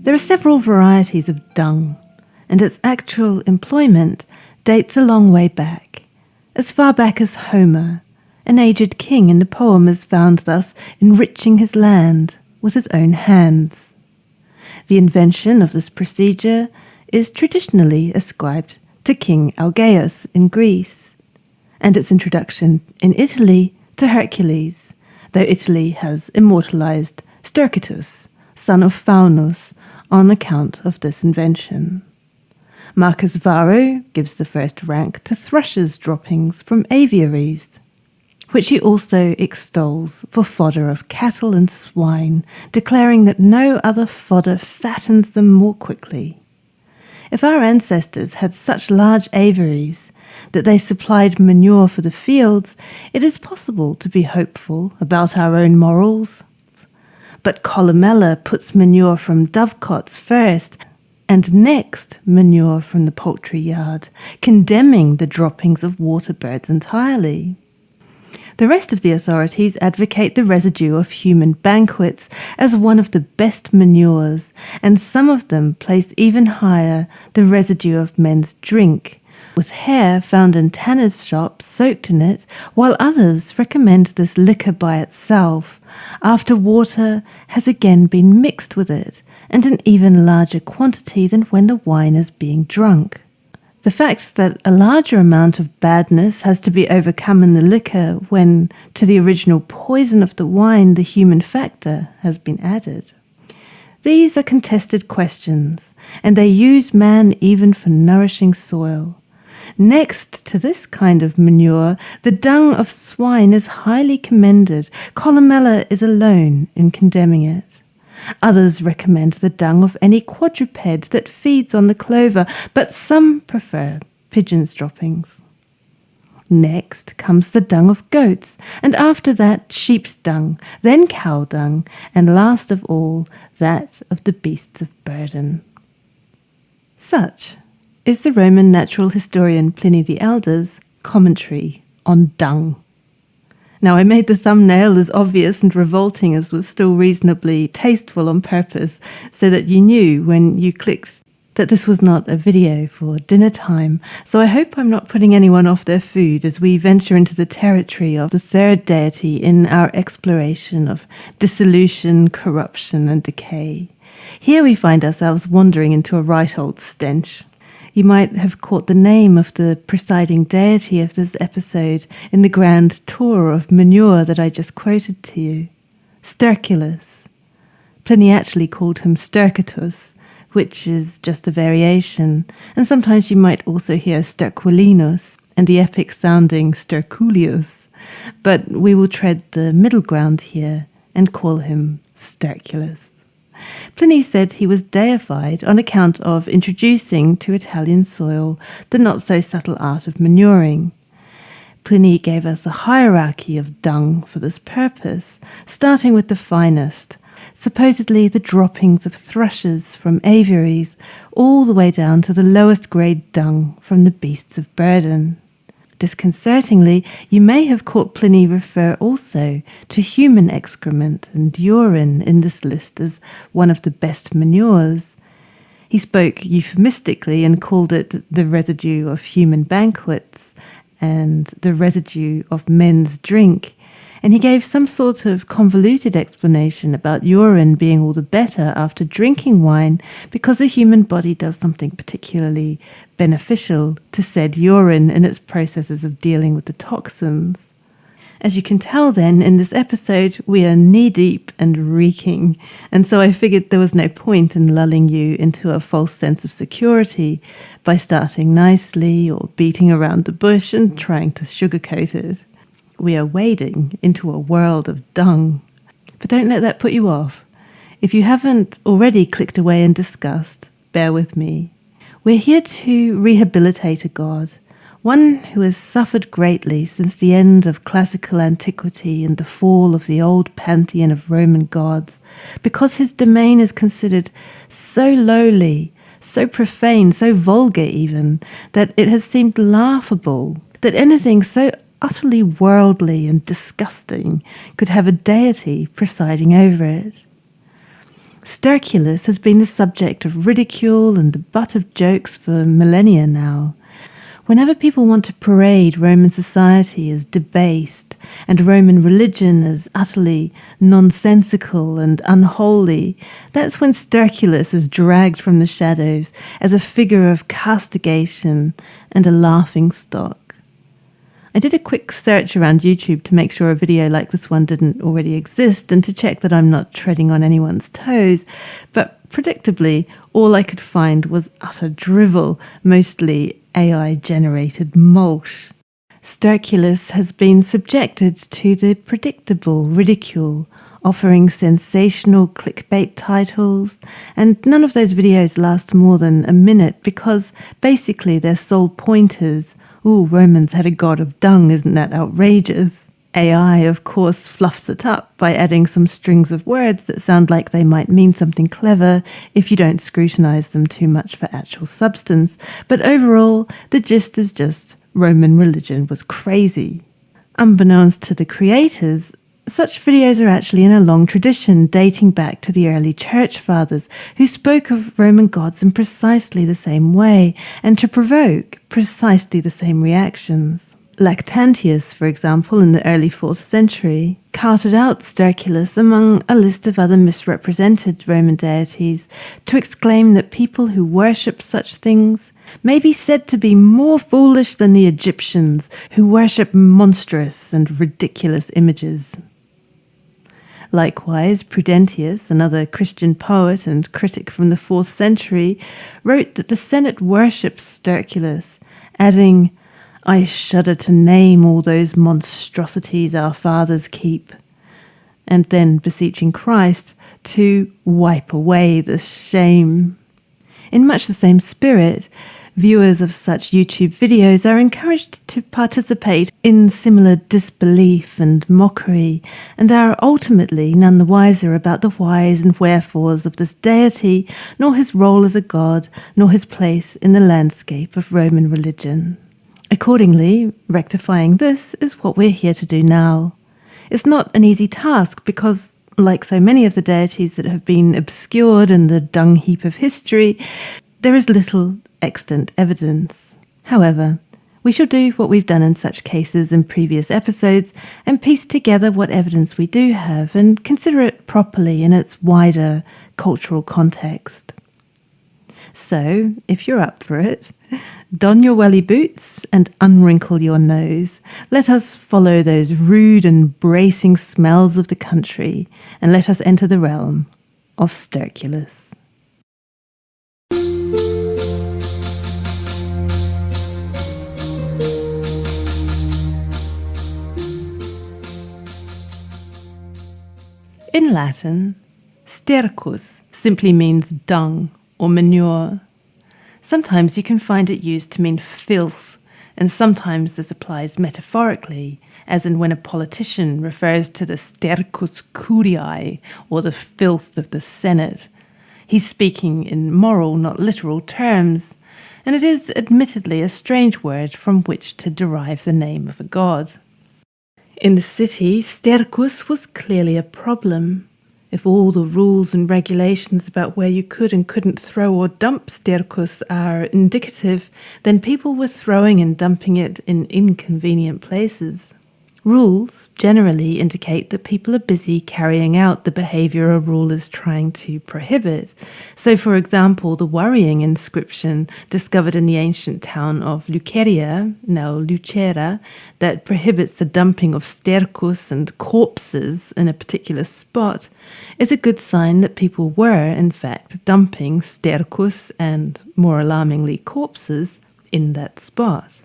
There are several varieties of dung, and its actual employment dates a long way back, as far back as Homer. An aged king in the poem is found thus enriching his land with his own hands. The invention of this procedure is traditionally ascribed to King Augeas in Greece, and its introduction in Italy to Hercules, though Italy has immortalized Stercatus, son of Faunus, on account of this invention. Marcus Varro gives the first rank to thrushes' droppings from aviaries, which he also extols for fodder of cattle and swine, declaring that no other fodder fattens them more quickly. If our ancestors had such large aviaries that they supplied manure for the fields, it is possible to be hopeful about our own morals. But Columella puts manure from dovecots first, and next manure from the poultry yard, condemning the droppings of water birds entirely. The rest of the authorities advocate the residue of human banquets as one of the best manures, and some of them place even higher the residue of men's drink, with hair found in tanners' shops soaked in it, while others recommend this liquor by itself, after water has again been mixed with it, and in even larger quantity than when the wine is being drunk. The fact that a larger amount of badness has to be overcome in the liquor when to the original poison of the wine the human factor has been added. These are contested questions, and they use man even for nourishing soil. Next to this kind of manure, the dung of swine is highly commended. Columella is alone in condemning it. Others recommend the dung of any quadruped that feeds on the clover, but some prefer pigeons' droppings. Next comes the dung of goats, and after that sheep's dung, then cow dung, and last of all that of the beasts of burden. Such is the Roman natural historian Pliny the Elder's commentary on dung. Now, I made the thumbnail as obvious and revolting as was still reasonably tasteful on purpose, so that you knew when you clicked that this was not a video for dinner time. So I hope I'm not putting anyone off their food as we venture into the territory of the third deity in our exploration of dissolution, corruption, and decay. Here we find ourselves wandering into a right old stench. You might have caught the name of the presiding deity of this episode in the grand tour of manure that I just quoted to you. Sterculus. Pliny actually called him Stercatus, which is just a variation, and sometimes you might also hear Sterquilinus and the epic-sounding Sterculius, but we will tread the middle ground here and call him Sterculus. Pliny said he was deified on account of introducing to Italian soil the not-so-subtle art of manuring. Pliny gave us a hierarchy of dung for this purpose, starting with the finest, supposedly the droppings of thrushes from aviaries, all the way down to the lowest grade dung from the beasts of burden. Disconcertingly, you may have caught Pliny refer also to human excrement and urine in this list as one of the best manures. He spoke euphemistically and called it the residue of human banquets and the residue of men's drink, and he gave some sort of convoluted explanation about urine being all the better after drinking wine because the human body does something particularly beneficial to said urine in its processes of dealing with the toxins. As you can tell then, in this episode, we are knee-deep and reeking, and so I figured there was no point in lulling you into a false sense of security by starting nicely or beating around the bush and trying to sugarcoat it. We are wading into a world of dung. But don't let that put you off. If you haven't already clicked away in disgust, bear with me. We're here to rehabilitate a god, one who has suffered greatly since the end of classical antiquity and the fall of the old pantheon of Roman gods, because his domain is considered so lowly, so profane, so vulgar even, that it has seemed laughable that anything so utterly worldly and disgusting could have a deity presiding over it. Sterculus has been the subject of ridicule and the butt of jokes for millennia now. Whenever people want to parade Roman society as debased and Roman religion as utterly nonsensical and unholy, that's when Sterculus is dragged from the shadows as a figure of castigation and a laughing stock. I did a quick search around YouTube to make sure a video like this one didn't already exist and to check that I'm not treading on anyone's toes, but predictably, all I could find was utter drivel, mostly AI-generated mulch. Sterculus has been subjected to the predictable ridicule, offering sensational clickbait titles, and none of those videos last more than a minute because basically their sole point is, ooh, Romans had a god of dung, isn't that outrageous? AI, of course, fluffs it up by adding some strings of words that sound like they might mean something clever if you don't scrutinize them too much for actual substance. But overall, the gist is just Roman religion was crazy. Unbeknownst to the creators, such videos are actually in a long tradition dating back to the early church fathers who spoke of Roman gods in precisely the same way and to provoke precisely the same reactions. Lactantius, for example, in the early 4th century, carted out Sterculus among a list of other misrepresented Roman deities to exclaim that people who worship such things may be said to be more foolish than the Egyptians who worship monstrous and ridiculous images. Likewise, Prudentius, another Christian poet and critic from the 4th century, wrote that the Senate worships Sterculus, adding, "I shudder to name all those monstrosities our fathers keep," and then beseeching Christ to wipe away the shame. In much the same spirit, viewers of such YouTube videos are encouraged to participate in similar disbelief and mockery, and are ultimately none the wiser about the whys and wherefores of this deity, nor his role as a god, nor his place in the landscape of Roman religion. Accordingly, rectifying this is what we're here to do now. It's not an easy task because, like so many of the deities that have been obscured in the dung heap of history, there is little extant evidence. However, we shall do what we've done in such cases in previous episodes and piece together what evidence we do have and consider it properly in its wider cultural context. So, if you're up for it, don your welly boots and unwrinkle your nose. Let us follow those rude and bracing smells of the country, and let us enter the realm of Sterculus. In Latin, stercus simply means dung or manure. Sometimes you can find it used to mean filth, and sometimes this applies metaphorically, as in when a politician refers to the stercus curiae, or the filth of the Senate. He's speaking in moral, not literal terms, and it is admittedly a strange word from which to derive the name of a god. In the city, stercus was clearly a problem. If all the rules and regulations about where you could and couldn't throw or dump stercus are indicative, then people were throwing and dumping it in inconvenient places. Rules generally indicate that people are busy carrying out the behavior a rule is trying to prohibit. So, for example, the worrying inscription discovered in the ancient town of Luceria, now Lucera, that prohibits the dumping of stercus and corpses in a particular spot is a good sign that people were, in fact, dumping stercus and, more alarmingly, corpses in that spot.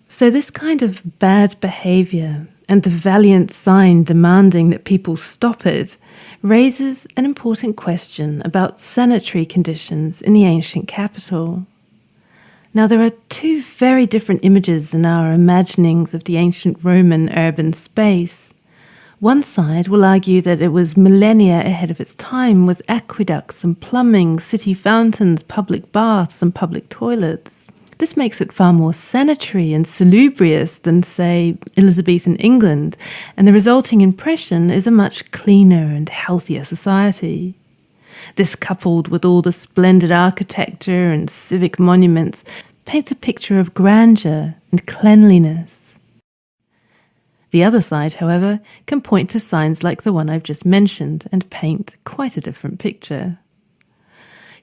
So this kind of bad behavior and the valiant sign demanding that people stop it raises an important question about sanitary conditions in the ancient capital. Now, there are two very different images in our imaginings of the ancient Roman urban space. One side will argue that it was millennia ahead of its time, with aqueducts and plumbing, city fountains, public baths and public toilets. This makes it far more sanitary and salubrious than, say, Elizabethan England, and the resulting impression is a much cleaner and healthier society. This, coupled with all the splendid architecture and civic monuments, paints a picture of grandeur and cleanliness. The other side, however, can point to signs like the one I've just mentioned and paint quite a different picture.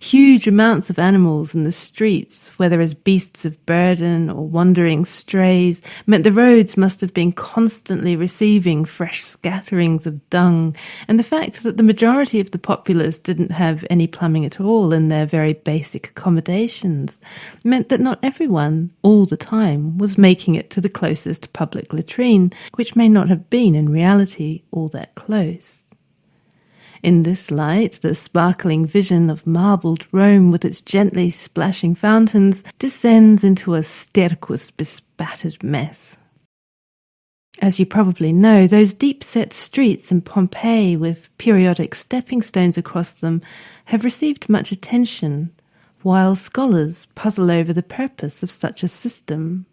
Huge amounts of animals in the streets, whether as beasts of burden or wandering strays, meant the roads must have been constantly receiving fresh scatterings of dung, and the fact that the majority of the populace didn't have any plumbing at all in their very basic accommodations meant that not everyone, all the time, was making it to the closest public latrine, which may not have been in reality all that close. In this light, the sparkling vision of marbled Rome with its gently splashing fountains descends into a sterquous, bespattered mess. As you probably know, those deep-set streets in Pompeii with periodic stepping stones across them have received much attention, while scholars puzzle over the purpose of such a system.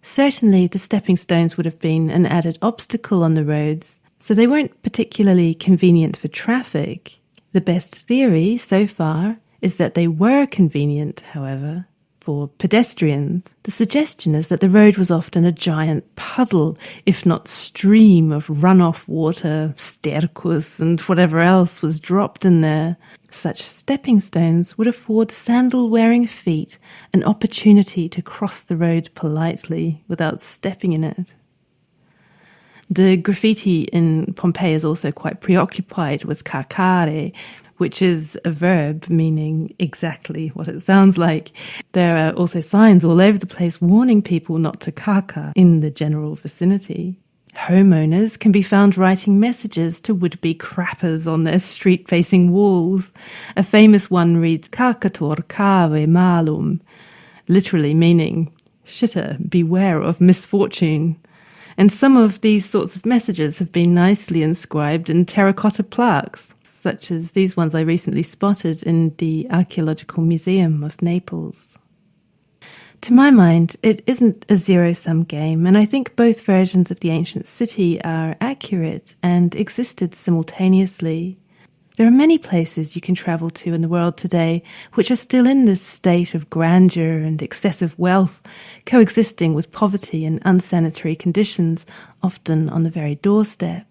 Certainly, the stepping stones would have been an added obstacle on the roads, so they weren't particularly convenient for traffic. The best theory so far is that they were convenient, however, for pedestrians. The suggestion is that the road was often a giant puddle, if not stream, of runoff water, sterquous, and whatever else was dropped in there. Such stepping stones would afford sandal-wearing feet an opportunity to cross the road politely without stepping in it. The graffiti in Pompeii is also quite preoccupied with carcare, which is a verb meaning exactly what it sounds like. There are also signs all over the place warning people not to caca in the general vicinity. Homeowners can be found writing messages to would-be crappers on their street-facing walls. A famous one reads, "Cacator cave malum," literally meaning, "Shitter, beware of misfortune." And some of these sorts of messages have been nicely inscribed in terracotta plaques, such as these ones I recently spotted in the Archaeological Museum of Naples. To my mind, it isn't a zero-sum game, and I think both versions of the ancient city are accurate and existed simultaneously. There are many places you can travel to in the world today which are still in this state of grandeur and excessive wealth, coexisting with poverty and unsanitary conditions, often on the very doorstep.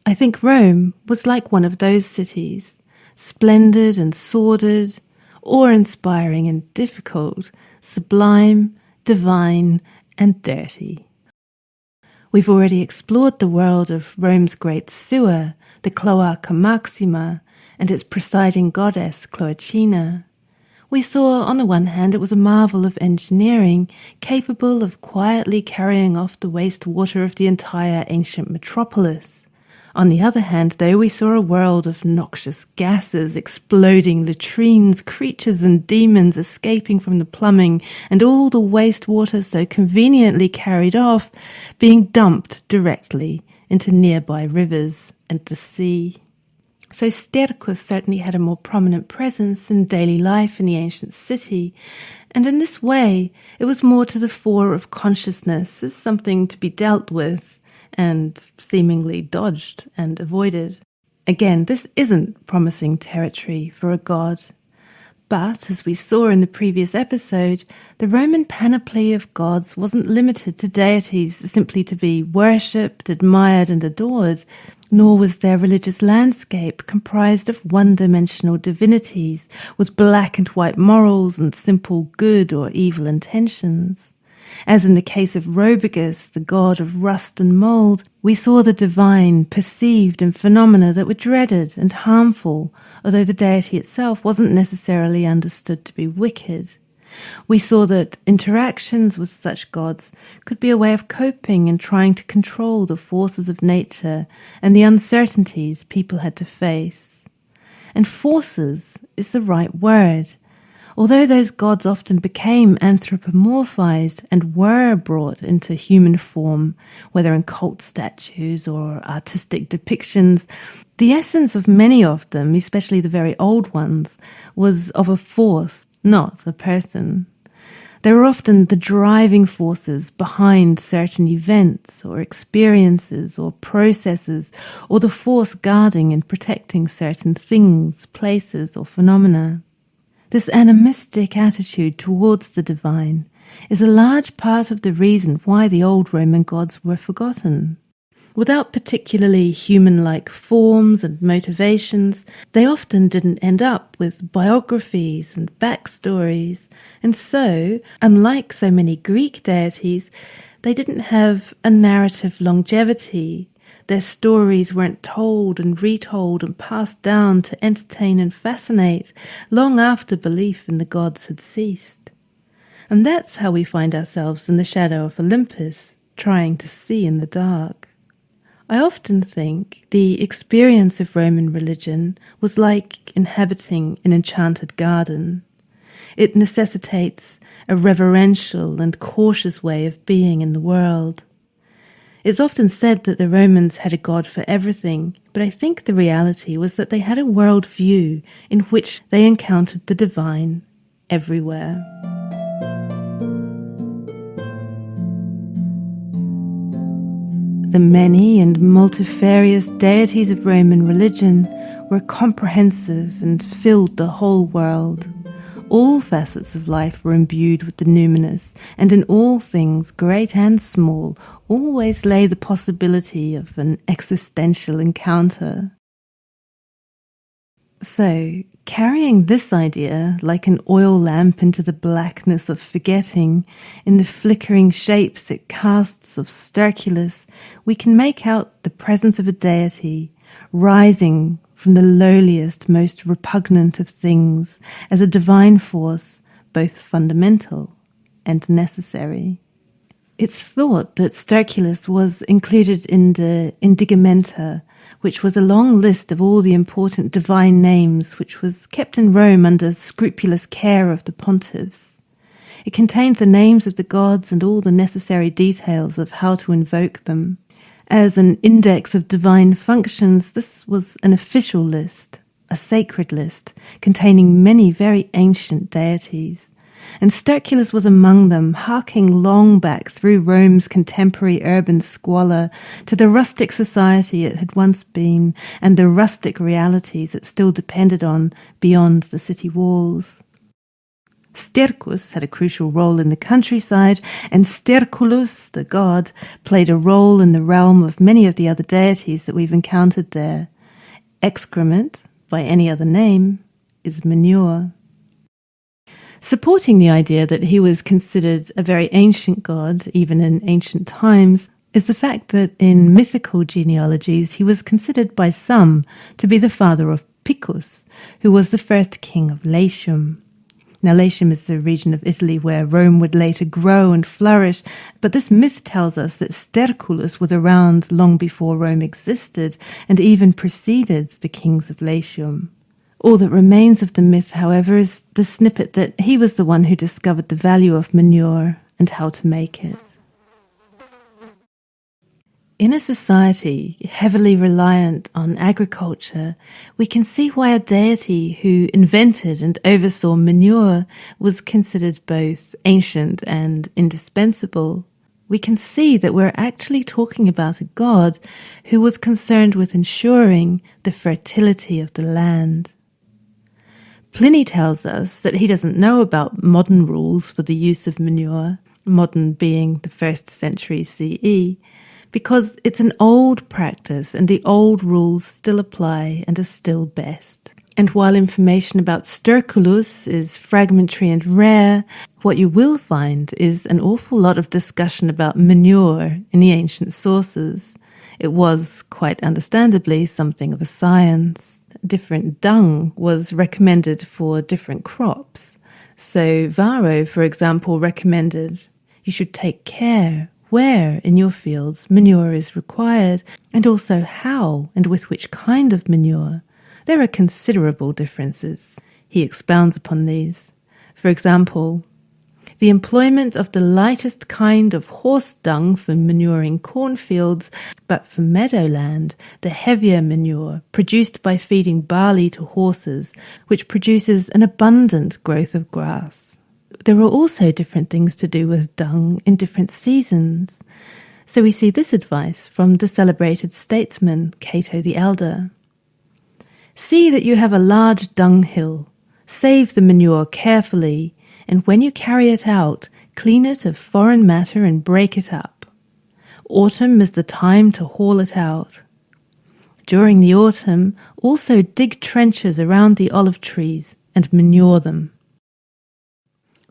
I think Rome was like one of those cities, splendid and sordid, awe-inspiring and difficult, sublime, divine, and dirty. We've already explored the world of Rome's great sewer, the Cloaca Maxima, and its presiding goddess, Cloacina. We saw, on the one hand, it was a marvel of engineering, capable of quietly carrying off the wastewater of the entire ancient metropolis. On the other hand, though, we saw a world of noxious gases, exploding latrines, creatures and demons escaping from the plumbing, and all the wastewater so conveniently carried off being dumped directly into nearby rivers and the sea. So sterquous certainly had a more prominent presence in daily life in the ancient city, and in this way it was more to the fore of consciousness as something to be dealt with and seemingly dodged and avoided. Again, this isn't promising territory for a god. But, as we saw in the previous episode, the Roman panoply of gods wasn't limited to deities simply to be worshipped, admired, and adored, nor was their religious landscape comprised of one-dimensional divinities with black and white morals and simple good or evil intentions. As in the case of Robigus, the god of rust and mould, we saw the divine perceived in phenomena that were dreaded and harmful, although the deity itself wasn't necessarily understood to be wicked. We saw that interactions with such gods could be a way of coping and trying to control the forces of nature and the uncertainties people had to face. And forces is the right word. Although those gods often became anthropomorphized and were brought into human form, whether in cult statues or artistic depictions, the essence of many of them, especially the very old ones, was of a force, not a person. They were often the driving forces behind certain events or experiences or processes, or the force guarding and protecting certain things, places, or phenomena. This animistic attitude towards the divine is a large part of the reason why the old Roman gods were forgotten. Without particularly human-like forms and motivations, they often didn't end up with biographies and backstories, and so, unlike so many Greek deities, they didn't have a narrative longevity. Their stories weren't told and retold and passed down to entertain and fascinate long after belief in the gods had ceased. And that's how we find ourselves in the shadow of Olympus, trying to see in the dark. I often think the experience of Roman religion was like inhabiting an enchanted garden. It necessitates a reverential and cautious way of being in the world. It's often said that the Romans had a god for everything, but I think the reality was that they had a world view in which they encountered the divine everywhere. The many and multifarious deities of Roman religion were comprehensive and filled the whole world. All facets of life were imbued with the numinous, and in all things, great and small, always lay the possibility of an existential encounter. So, carrying this idea like an oil lamp into the blackness of forgetting, in the flickering shapes it casts of Sterculus, we can make out the presence of a deity rising from the lowliest, most repugnant of things as a divine force, both fundamental and necessary. It's thought that Sterculus was included in the Indigamenta, which was a long list of all the important divine names which was kept in Rome under scrupulous care of the pontiffs. It contained the names of the gods and all the necessary details of how to invoke them. As an index of divine functions, this was an official list, a sacred list, containing many very ancient deities. And Sterculus was among them, harking long back through Rome's contemporary urban squalor to the rustic society it had once been and the rustic realities it still depended on beyond the city walls. Stercus had a crucial role in the countryside, and Sterculus, the god, played a role in the realm of many of the other deities that we've encountered there. Excrement, by any other name, is manure. Supporting the idea that he was considered a very ancient god, even in ancient times, is the fact that in mythical genealogies he was considered by some to be the father of Picus, who was the first king of Latium. Now, Latium is the region of Italy where Rome would later grow and flourish, but this myth tells us that Sterculus was around long before Rome existed and even preceded the kings of Latium. All that remains of the myth, however, is the snippet that he was the one who discovered the value of manure and how to make it. In a society heavily reliant on agriculture, we can see why a deity who invented and oversaw manure was considered both ancient and indispensable. We can see that we're actually talking about a god who was concerned with ensuring the fertility of the land. Pliny tells us that he doesn't know about modern rules for the use of manure, modern being the 1st century CE, because it's an old practice and the old rules still apply and are still best. And while information about Sterculus is fragmentary and rare, what you will find is an awful lot of discussion about manure in the ancient sources. It was, quite understandably, something of a science. Different dung was recommended for different crops. So Varro, for example, recommended you should take care where in your fields manure is required, and also how and with which kind of manure. There are considerable differences. He expounds upon these. For example, the employment of the lightest kind of horse dung for manuring cornfields, but for meadowland, the heavier manure produced by feeding barley to horses, which produces an abundant growth of grass. there are also different things to do with dung in different seasons. So we see this advice from the celebrated statesman Cato the Elder. See that you have a large dunghill. Save the manure carefully, and when you carry it out, clean it of foreign matter and break it up. Autumn is the time to haul it out. During the autumn, also dig trenches around the olive trees and manure them.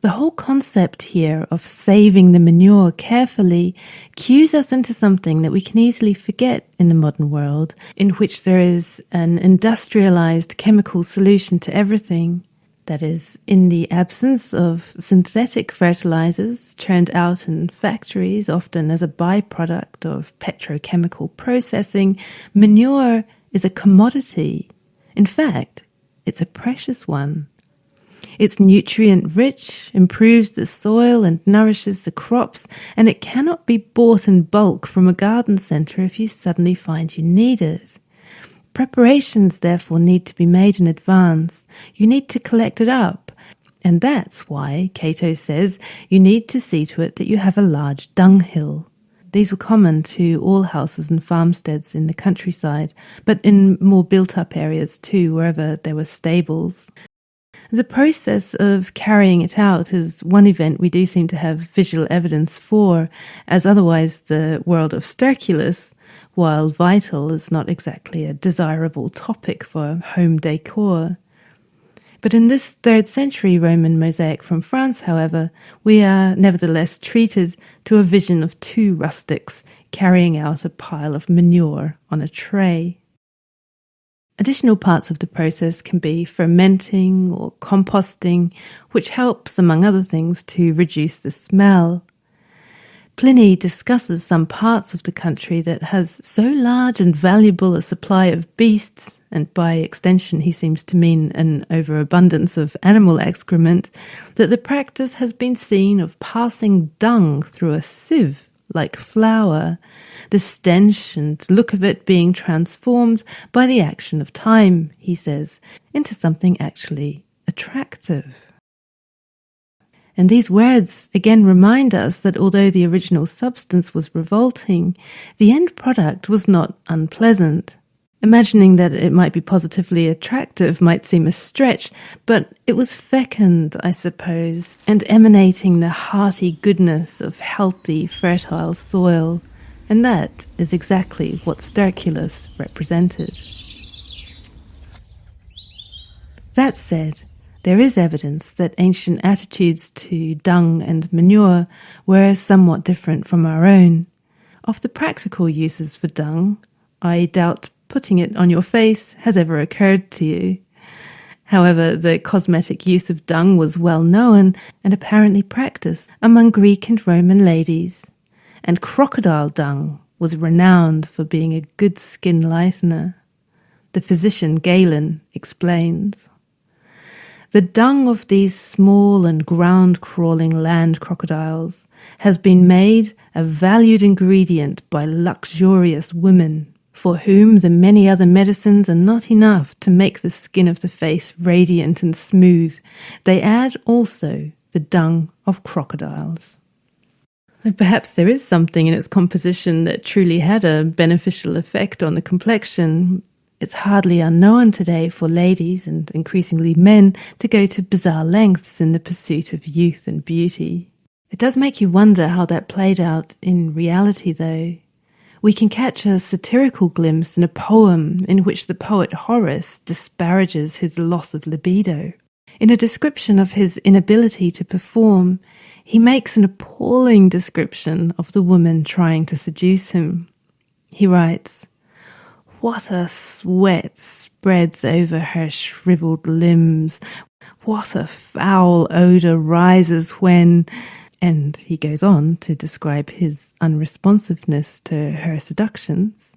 The whole concept here of saving the manure carefully cues us into something that we can easily forget in the modern world, in which there is an industrialized chemical solution to everything. That is, in the absence of synthetic fertilizers churned out in factories, often as a byproduct of petrochemical processing, manure is a commodity. In fact, it's a precious one. It's nutrient-rich, improves the soil and nourishes the crops, and it cannot be bought in bulk from a garden centre if you suddenly find you need it. Preparations, therefore, need to be made in advance. You need to collect it up. And that's why, Cato says, you need to see to it that you have a large dunghill. These were common to all houses and farmsteads in the countryside, but in more built-up areas too, wherever there were stables. The process of carrying it out is one event we do seem to have visual evidence for, as otherwise the world of Sterculus, while vital, is not exactly a desirable topic for home decor. But in this 3rd century Roman mosaic from France, however, we are nevertheless treated to a vision of 2 rustics carrying out a pile of manure on a tray. Additional parts of the process can be fermenting or composting, which helps, among other things, to reduce the smell. Pliny discusses some parts of the country that has so large and valuable a supply of beasts, and by extension he seems to mean an overabundance of animal excrement, that the practice has been seen of passing dung through a sieve like flour, the stench and look of it being transformed by the action of time, he says, into something actually attractive. And these words again remind us that although the original substance was revolting, the end product was not unpleasant. Imagining that it might be positively attractive might seem a stretch, but it was fecund, I suppose, and emanating the hearty goodness of healthy, fertile soil. And that is exactly what Sterculus represented. That said, there is evidence that ancient attitudes to dung and manure were somewhat different from our own. Of the practical uses for dung, I doubt putting it on your face has ever occurred to you. However, the cosmetic use of dung was well known and apparently practiced among Greek and Roman ladies, and crocodile dung was renowned for being a good skin lightener. The physician Galen explains, "The dung of these small and ground-crawling land crocodiles has been made a valued ingredient by luxurious women, for whom the many other medicines are not enough to make the skin of the face radiant and smooth. They add also the dung of crocodiles." And perhaps there is something in its composition that truly had a beneficial effect on the complexion. It's hardly unknown today for ladies, and increasingly men, to go to bizarre lengths in the pursuit of youth and beauty. It does make you wonder how that played out in reality, though. We can catch a satirical glimpse in a poem in which the poet Horace disparages his loss of libido. In a description of his inability to perform, he makes an appalling description of the woman trying to seduce him. He writes, "What a sweat spreads over her shriveled limbs! What a foul odour rises when..." And he goes on to describe his unresponsiveness to her seductions.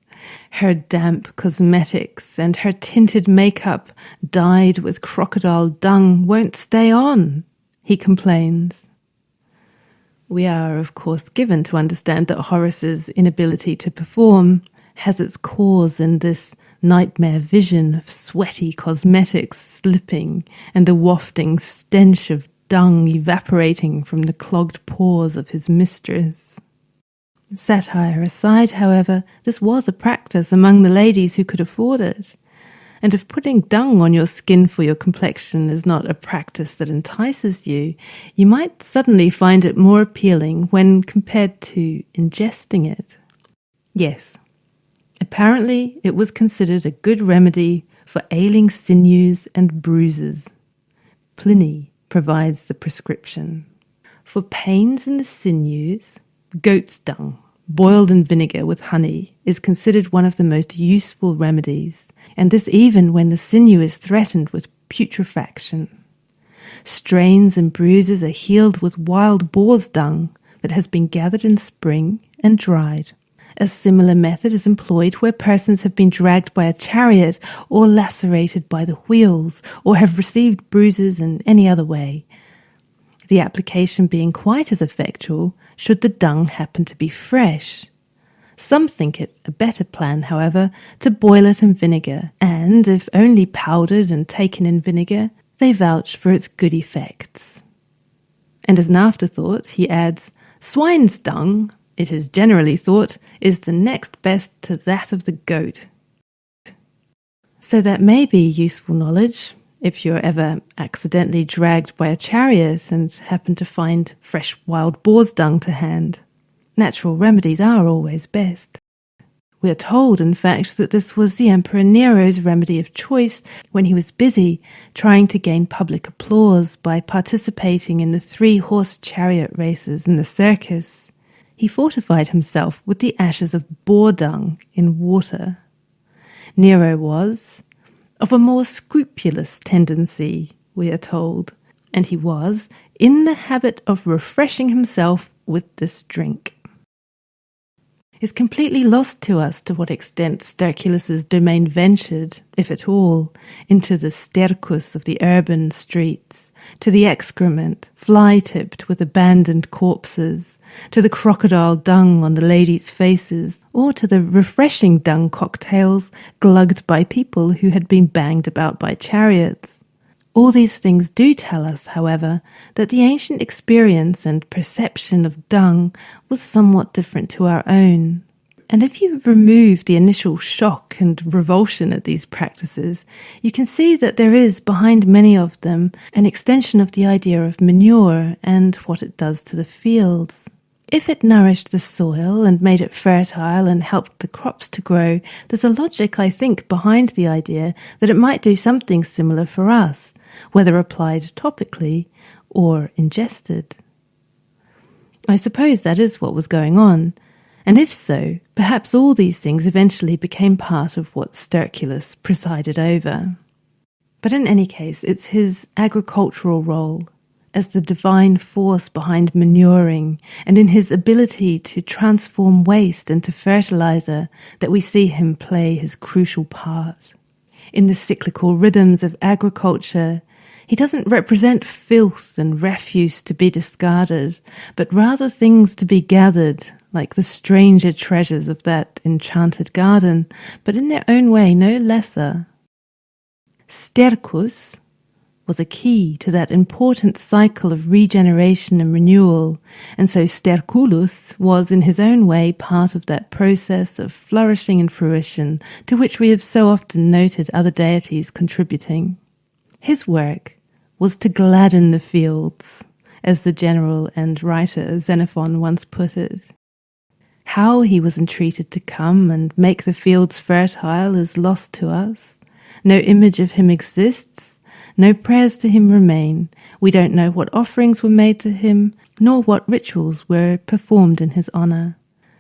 "Her damp cosmetics and her tinted makeup dyed with crocodile dung won't stay on," he complains. We are, of course, given to understand that Horace's inability to perform has its cause in this nightmare vision of sweaty cosmetics slipping and the wafting stench of dung evaporating from the clogged pores of his mistress. Satire aside, however, this was a practice among the ladies who could afford it. And if putting dung on your skin for your complexion is not a practice that entices you, you might suddenly find it more appealing when compared to ingesting it. Yes, apparently it was considered a good remedy for ailing sinews and bruises. Pliny provides the prescription. For pains in the sinews, goat's dung, boiled in vinegar with honey, is considered one of the most useful remedies, and this even when the sinew is threatened with putrefaction. Strains and bruises are healed with wild boar's dung that has been gathered in spring and dried. A similar method is employed where persons have been dragged by a chariot or lacerated by the wheels or have received bruises in any other way, the application being quite as effectual should the dung happen to be fresh. Some think it a better plan, however, to boil it in vinegar, and if only powdered and taken in vinegar, they vouch for its good effects. And as an afterthought, he adds, swine's dung, it is generally thought, is the next best to that of the goat. So that may be useful knowledge if you're ever accidentally dragged by a chariot and happen to find fresh wild boar's dung to hand. Natural remedies are always best. We are told, in fact, that this was the Emperor Nero's remedy of choice when he was busy trying to gain public applause by participating in the 3-horse chariot races in the circus. He fortified himself with the ashes of boar dung in water. Nero was of a more scrupulous tendency, we are told, and he was in the habit of refreshing himself with this drink. It's completely lost to us to what extent Sterculus's domain ventured, if at all, into the stercus of the urban streets, to the excrement, fly-tipped with abandoned corpses, to the crocodile dung on the ladies' faces, or to the refreshing dung cocktails glugged by people who had been banged about by chariots. All these things do tell us, however, that the ancient experience and perception of dung was somewhat different to our own. And if you remove the initial shock and revulsion at these practices, you can see that there is, behind many of them, an extension of the idea of manure and what it does to the fields. If it nourished the soil and made it fertile and helped the crops to grow, there's a logic, I think, behind the idea that it might do something similar for us, whether applied topically or ingested. I suppose that is what was going on, and if so, perhaps all these things eventually became part of what Sterculus presided over. But in any case, it's his agricultural role as the divine force behind manuring and in his ability to transform waste into fertilizer that we see him play his crucial part. In the cyclical rhythms of agriculture, he doesn't represent filth and refuse to be discarded, but rather things to be gathered, like the stranger treasures of that enchanted garden, but in their own way no lesser. Stercus was a key to that important cycle of regeneration and renewal, and so Sterculus was in his own way part of that process of flourishing and fruition to which we have so often noted other deities contributing. His work was to gladden the fields, as the general and writer Xenophon once put it. How he was entreated to come and make the fields fertile is lost to us. No image of him exists. No prayers to him remain. We don't know what offerings were made to him, nor what rituals were performed in his honor.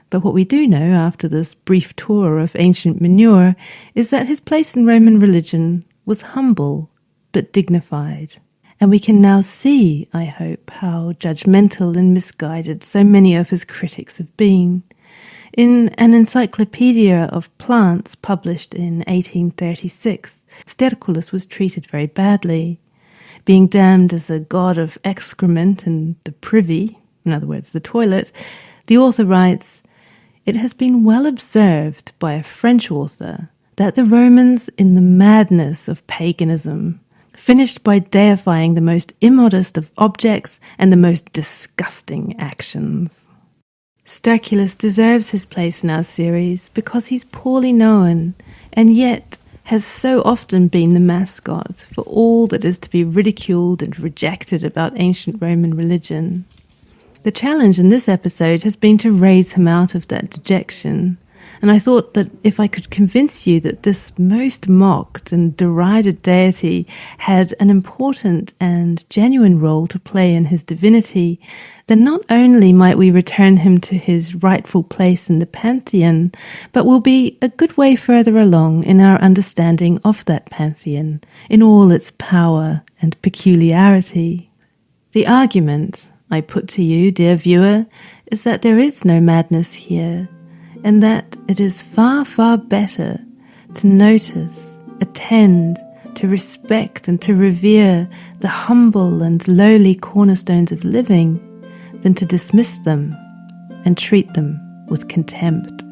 But what we do know after this brief tour of ancient manure is that his place in Roman religion was humble but dignified. And we can now see, I hope, how judgmental and misguided so many of his critics have been. In an encyclopedia of plants published in 1836, Sterculus was treated very badly, being damned as a god of excrement and the privy, in other words, the toilet. The author writes, "It has been well observed by a French author that the Romans, in the madness of paganism, finished by deifying the most immodest of objects and the most disgusting actions. Sterculus deserves his place in our series because he's poorly known and yet has so often been the mascot for all that is to be ridiculed and rejected about ancient Roman religion. The challenge in this episode has been to raise him out of that dejection, and I thought that if I could convince you that this most mocked and derided deity had an important and genuine role to play in his divinity, then not only might we return him to his rightful place in the pantheon, but will be a good way further along in our understanding of that pantheon, in all its power and peculiarity. The argument I put to you, dear viewer, is that there is no madness here, and that it is far, far better to notice, attend, to respect and to revere the humble and lowly cornerstones of living than to dismiss them and treat them with contempt.